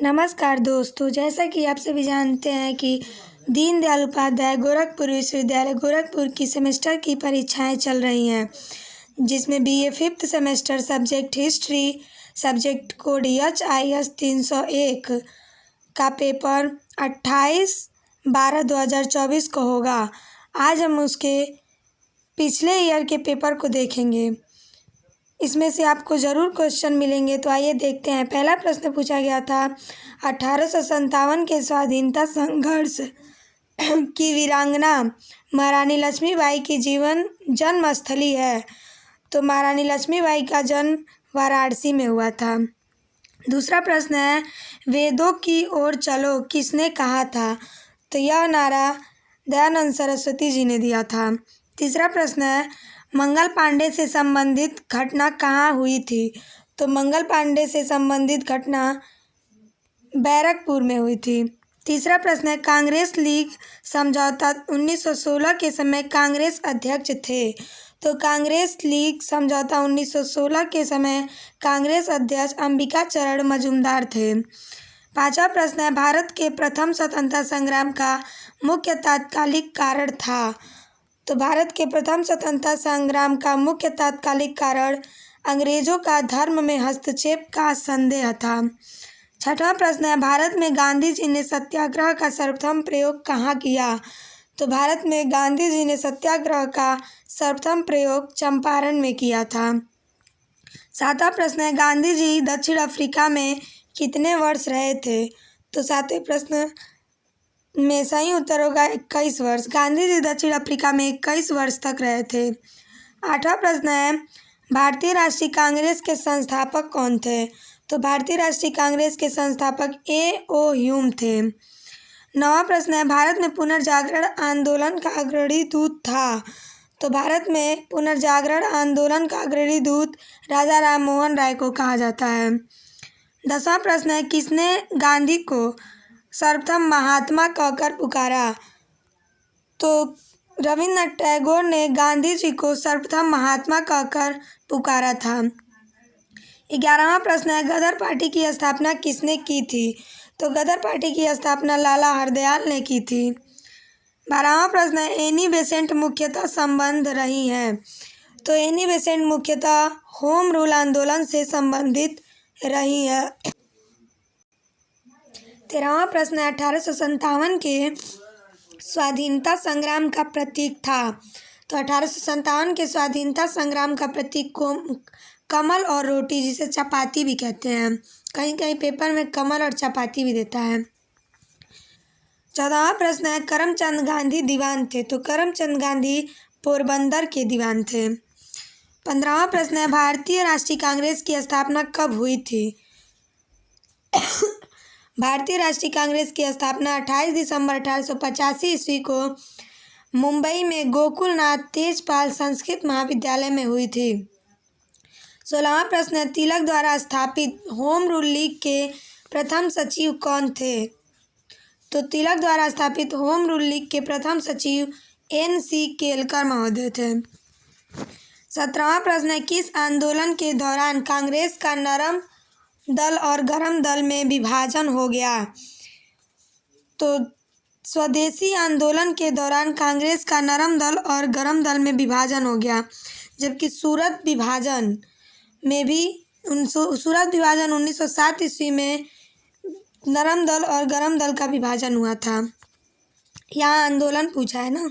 नमस्कार दोस्तों, जैसा कि आप सभी जानते हैं कि दीनदयाल उपाध्याय गोरखपुर विश्वविद्यालय गोरखपुर की सेमेस्टर की परीक्षाएं चल रही हैं, जिसमें BA fifth semester subject history, subject code HIS 301 का पेपर 28/12/2024 को होगा। आज हम उसके पिछले ईयर के पेपर को देखेंगे। इसमें से आपको ज़रूर क्वेश्चन मिलेंगे, तो आइए देखते हैं। पहला प्रश्न पूछा गया था, 1857 के स्वाधीनता संघर्ष की वीरांगना महारानी लक्ष्मीबाई की जन्मस्थली है, तो महारानी लक्ष्मीबाई का जन्म वाराणसी में हुआ था। दूसरा प्रश्न है, वेदों की ओर चलो किसने कहा था, तो यह नारा दयानंद सरस्वती जी ने दिया था। तीसरा प्रश्न है, मंगल पांडे से संबंधित घटना कहाँ हुई थी, तो मंगल पांडे से संबंधित घटना बैरकपुर में हुई थी। तीसरा प्रश्न है, कांग्रेस लीग समझौता 1916 के समय कांग्रेस अध्यक्ष थे, तो कांग्रेस लीग समझौता 1916 के समय कांग्रेस अध्यक्ष अंबिका चरण मजूमदार थे। पांचवा प्रश्न है, भारत के प्रथम स्वतंत्रता संग्राम का मुख्य तात्कालिक कारण था, तो भारत के प्रथम स्वतंत्रता संग्राम का मुख्य तात्कालिक कारण अंग्रेजों का धर्म में हस्तक्षेप का संदेह था। छठवां प्रश्न है, भारत में गांधी जी ने सत्याग्रह का सर्वप्रथम प्रयोग कहाँ किया, तो भारत में गांधी जी ने सत्याग्रह का सर्वप्रथम प्रयोग चंपारण में किया था। सातवां प्रश्न है, गांधी जी दक्षिण अफ्रीका में कितने वर्ष रहे थे, तो सातवें प्रश्न में सही उत्तर होगा 21 वर्ष। गांधी जी दक्षिण अफ्रीका में 21 वर्ष तक रहे थे। आठवां प्रश्न है, भारतीय राष्ट्रीय कांग्रेस के संस्थापक कौन थे, तो भारतीय राष्ट्रीय कांग्रेस के संस्थापक A.O. ह्यूम थे। नौवां प्रश्न है, भारत में पुनर्जागरण आंदोलन का अग्रणी दूत था, तो भारत में पुनर्जागरण आंदोलन का अग्रणी दूत राजा राम मोहन राय को कहा जाता है। 10वां प्रश्न है, किसने गांधी को सर्वप्रथम महात्मा कहकर पुकारा, तो रविन्द्रनाथ टैगोर ने गांधी जी को सर्वप्रथम महात्मा कहकर पुकारा था। 11वां प्रश्न है, गदर पार्टी की स्थापना किसने की थी, तो गदर पार्टी की स्थापना लाला हरदयाल ने की थी। 12वां प्रश्न है, एनी बेसेंट मुख्यतः संबंध रही हैं, तो एनी बेसेंट मुख्यतः होम रूल आंदोलन से संबंधित रही है। 13वां प्रश्न है, 1857 के स्वाधीनता संग्राम का प्रतीक था, तो 1857 के स्वाधीनता संग्राम का प्रतीक कमल और रोटी, जिसे चपाती भी कहते हैं। कहीं कहीं पेपर में कमल और चपाती भी देता है। 14वां प्रश्न है, करमचंद गांधी दीवान थे, तो करमचंद गांधी पोरबंदर के दीवान थे। 15वां प्रश्न है, भारतीय राष्ट्रीय कांग्रेस की स्थापना कब हुई थी, भारतीय राष्ट्रीय कांग्रेस की स्थापना 28 दिसंबर 1885 ईस्वी को मुंबई में गोकुलनाथ तेजपाल संस्कृत महाविद्यालय में हुई थी। 16वां प्रश्न है, तिलक द्वारा स्थापित होम रूल लीग के प्रथम सचिव कौन थे, तो तिलक द्वारा स्थापित होम रूल लीग के प्रथम सचिव N.C. केलकर महोदय थे। 17वां प्रश्न है, किस आंदोलन के दौरान कांग्रेस का नरम दल और गरम दल में विभाजन हो गया, तो स्वदेशी आंदोलन के दौरान कांग्रेस का नरम दल और गरम दल में विभाजन हो गया, जबकि सूरत विभाजन 1907 ईस्वी में नरम दल और गरम दल का विभाजन हुआ था। यहाँ आंदोलन पूछा है ना।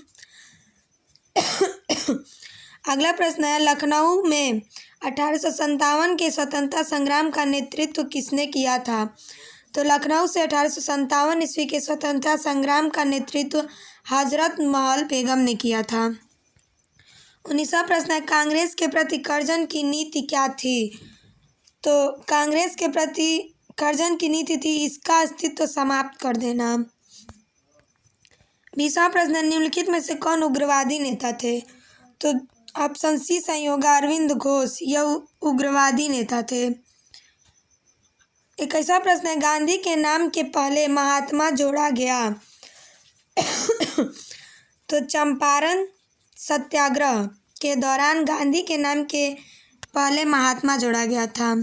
अगला प्रश्न है, लखनऊ में 1857 के स्वतंत्रता संग्राम का नेतृत्व किसने किया था, तो लखनऊ से 1857 ईस्वी के स्वतंत्रता संग्राम का नेतृत्व हजरत महल बेगम ने किया था। 19वां प्रश्न है, कांग्रेस के प्रति कर्जन की नीति क्या थी, तो कांग्रेस के प्रति कर्जन की नीति थी इसका अस्तित्व समाप्त कर देना। 20वां प्रश्न है, निम्नलिखित में से कौन उग्रवादी नेता थे, तो ऑप्शन सी सही होगा, अरविंद घोष, यह उग्रवादी नेता थे। 21वां प्रश्न है, गांधी के नाम के पहले महात्मा जोड़ा गया, तो चंपारण सत्याग्रह के दौरान गांधी के नाम के पहले महात्मा जोड़ा गया था।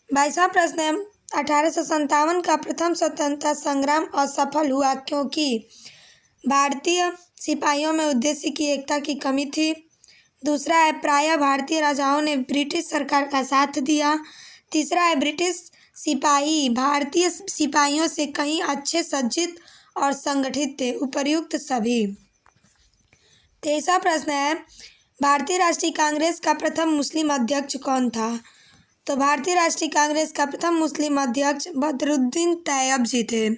22वां प्रश्न है, 1857 का प्रथम स्वतंत्रता संग्राम असफल हुआ क्योंकि भारतीय सिपाहियों में उद्देश्य की एकता की कमी थी। दूसरा है प्रायः भारतीय राजाओं ने ब्रिटिश सरकार का साथ दिया। तीसरा है ब्रिटिश सिपाही भारतीय सिपाहियों से कहीं अच्छे सज्जित और संगठित थे। उपर्युक्त सभी। 23वां प्रश्न है भारतीय राष्ट्रीय कांग्रेस का प्रथम मुस्लिम अध्यक्ष कौन था? तो भारतीय राष्ट्रीय कांग्रेस का प्रथम मुस्लिम अध्यक्ष बदरुद्दीन तैयब जी थे।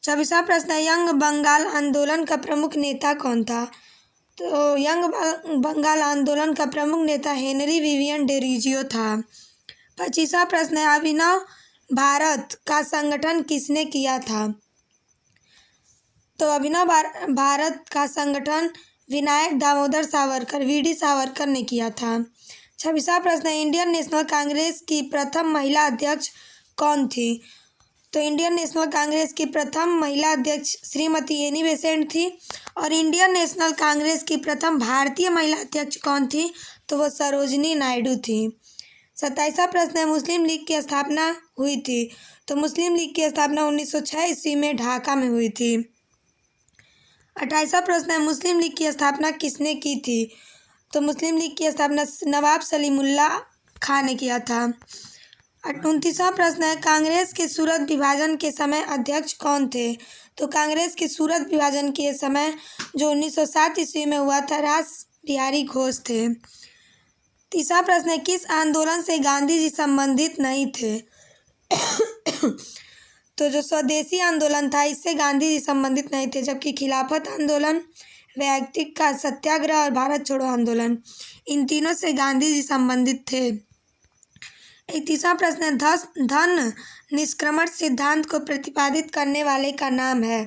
24वां प्रश्न है यंग बंगाल आंदोलन का प्रमुख नेता कौन था? तो यंग बंगाल आंदोलन का प्रमुख नेता हेनरी विवियन डेरिजियो था। 25वां प्रश्न है अभिनव भारत का संगठन किसने किया था? तो अभिनव भारत का संगठन विनायक दामोदर सावरकर वीडी सावरकर ने किया था। 26वां प्रश्न है इंडियन नेशनल कांग्रेस की प्रथम महिला अध्यक्ष कौन थी? तो इंडियन नेशनल कांग्रेस की प्रथम महिला अध्यक्ष श्रीमती एनी बेसेंट थी। और इंडियन नेशनल कांग्रेस की प्रथम भारतीय महिला अध्यक्ष कौन थी? तो वो सरोजनी नायडू थी। 27वां प्रश्न है मुस्लिम लीग की स्थापना हुई थी। तो मुस्लिम लीग की स्थापना 1906 ईस्वी में ढाका में हुई थी। 28वां प्रश्न है मुस्लिम लीग की स्थापना किसने की थी? तो मुस्लिम लीग की स्थापना नवाब सलीमुल्लाह खां ने किया था। 29वां प्रश्न है कांग्रेस के सूरत विभाजन के समय अध्यक्ष कौन थे? तो कांग्रेस के सूरत विभाजन के समय जो 1907 ईस्वी में हुआ था रास बिहारी घोष थे। 30वां प्रश्न है किस आंदोलन से गांधी जी संबंधित नहीं थे? तो जो स्वदेशी आंदोलन था इससे गांधी जी संबंधित नहीं थे, जबकि खिलाफत आंदोलन, व्यक्तिक का सत्याग्रह और भारत छोड़ो आंदोलन इन तीनों से गांधी जी संबंधित थे। 31वां प्रश्न है धन निष्क्रमण सिद्धांत को प्रतिपादित करने वाले का नाम है।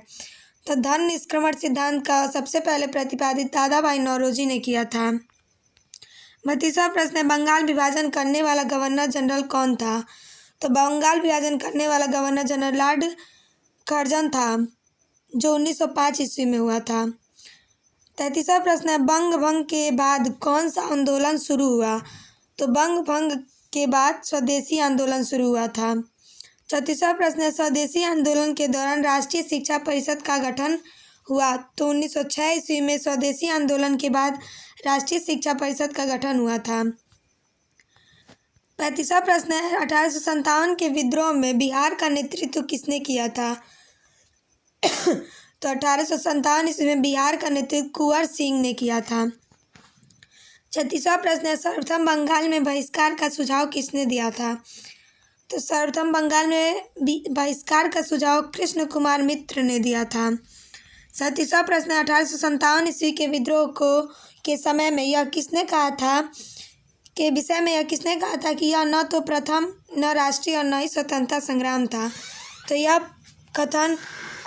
तो धन निष्क्रमण सिद्धांत का सबसे पहले प्रतिपादित दादा भाई नौरोजी ने किया था। 32वां प्रश्न है बंगाल विभाजन करने वाला गवर्नर जनरल कौन था? तो बंगाल विभाजन करने वाला गवर्नर जनरल लॉर्ड कर्जन था जो 1905 ईस्वी में हुआ था। 33वां प्रश्न है बंग भंग के बाद कौन सा आंदोलन शुरू हुआ? तो बंग भंग के बाद स्वदेशी आंदोलन शुरू हुआ था। 34वां प्रश्न है स्वदेशी आंदोलन के दौरान राष्ट्रीय शिक्षा परिषद का गठन हुआ। तो 1906 ईस्वी में स्वदेशी आंदोलन के बाद राष्ट्रीय शिक्षा परिषद का गठन हुआ था। 35वां प्रश्न है 1857 के विद्रोह में बिहार का नेतृत्व किसने किया था? तो 1857 ईस्वी में बिहार का नेतृत्व कुंवर सिंह ने किया था। 36वां प्रश्न है सर्वप्रथम बंगाल में बहिष्कार का सुझाव किसने दिया था? तो सर्वप्रथम बंगाल में बहिष्कार का सुझाव कृष्ण कुमार मित्र ने दिया था। 37वां प्रश्न है 1857 ईस्वी के विद्रोह के समय में यह किसने कहा था के विषय में यह किसने कहा था कि यह न तो प्रथम न राष्ट्रीय और न ही स्वतंत्रता संग्राम था? तो यह कथन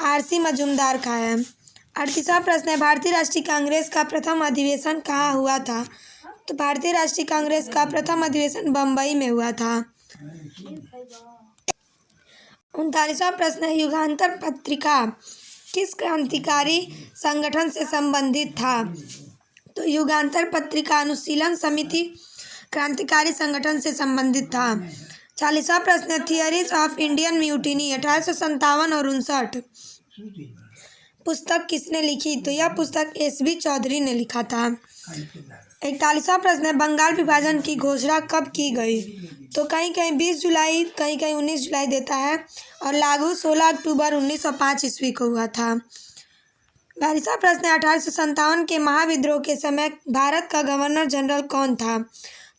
आरसी मजूमदार का है। 38वां प्रश्न है भारतीय राष्ट्रीय कांग्रेस का प्रथम अधिवेशन कहाँ हुआ था? तो भारतीय राष्ट्रीय कांग्रेस का प्रथम अधिवेशन बम्बई में हुआ था। 39वां प्रश्न है युगांतर पत्रिका किस क्रांतिकारी संगठन से संबंधित था? तो युगांतर पत्रिका अनुशीलन समिति क्रांतिकारी संगठन से संबंधित था। 40वां प्रश्न है थियरीज ऑफ इंडियन म्यूटिनी 1857 और 59 पुस्तक किसने लिखी? तो यह पुस्तक एस.बी. चौधरी ने लिखा था। 41वां प्रश्न है बंगाल विभाजन की घोषणा कब की गई? तो कहीं कहीं 20 जुलाई कहीं कहीं 19 जुलाई देता है और लागू 16 अक्टूबर 1905 ईस्वी को हुआ था। 42वां प्रश्न है 1857 के महाविद्रोह के समय भारत का गवर्नर जनरल कौन था?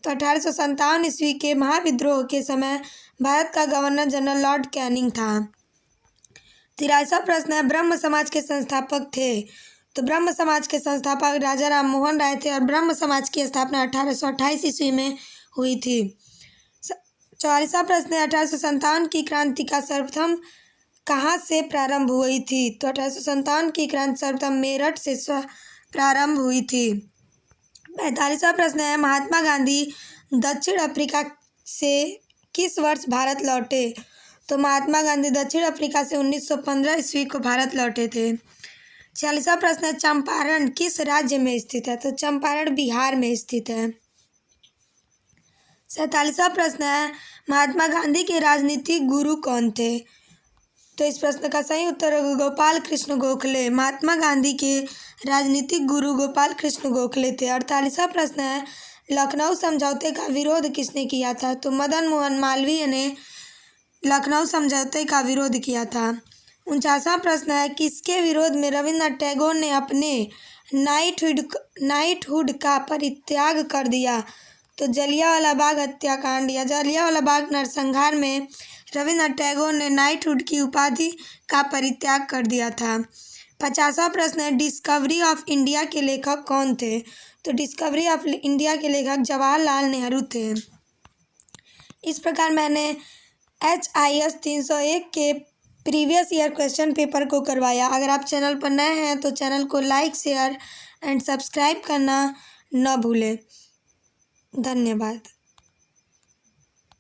तो 1857 ईस्वी के महाविद्रोह के समय भारत का गवर्नर जनरल लॉर्ड कैनिंग था। 83वां प्रश्न है ब्रह्म समाज के संस्थापक थे। तो ब्रह्म समाज के संस्थापक राजा राम मोहन राय थे और ब्रह्म समाज की स्थापना 1828 ईस्वी में हुई थी। 44वां प्रश्न है 1857 की क्रांति का सर्वप्रथम कहाँ से प्रारंभ हुई थी? तो 1857 की क्रांति सर्वप्रथम मेरठ से प्रारंभ हुई थी। 45वां प्रश्न है महात्मा गांधी दक्षिण अफ्रीका से किस वर्ष भारत लौटे? तो महात्मा गांधी दक्षिण अफ्रीका से 1915 ईस्वी को भारत लौटे थे। 46वां प्रश्न है चंपारण किस राज्य में स्थित है? तो चंपारण बिहार में स्थित है। 47वां प्रश्न है महात्मा गांधी के राजनीतिक गुरु कौन थे? तो इस प्रश्न का सही उत्तर होगा गोपाल कृष्ण गोखले। महात्मा गांधी के राजनीतिक गुरु गोपाल कृष्ण गोखले थे। 48वां प्रश्न है, लखनऊ समझौते का विरोध किसने किया था? तो मदन मोहन मालवीय ने लखनऊ समझौते का विरोध किया था। 49वां प्रश्न है, किसके विरोध में रविन्द्रनाथ टैगोर ने अपने नाइटहुड का परित्याग कर दिया? तो जलियांवाला बाग हत्याकांड या जलियांवाला बाग नरसंहार में रविन्द्रनाथ टैगोर ने नाइटहुड की उपाधि का परित्याग कर दिया था। 50वां प्रश्न है, डिस्कवरी ऑफ इंडिया के लेखक कौन थे? तो डिस्कवरी ऑफ इंडिया के लेखक जवाहरलाल नेहरू थे। इस प्रकार मैंने HIS 301 के प्रीवियस ईयर क्वेश्चन पेपर को करवाया। अगर आप चैनल पर नए हैं तो चैनल को लाइक, शेयर एंड सब्सक्राइब करना न भूलें। धन्यवाद।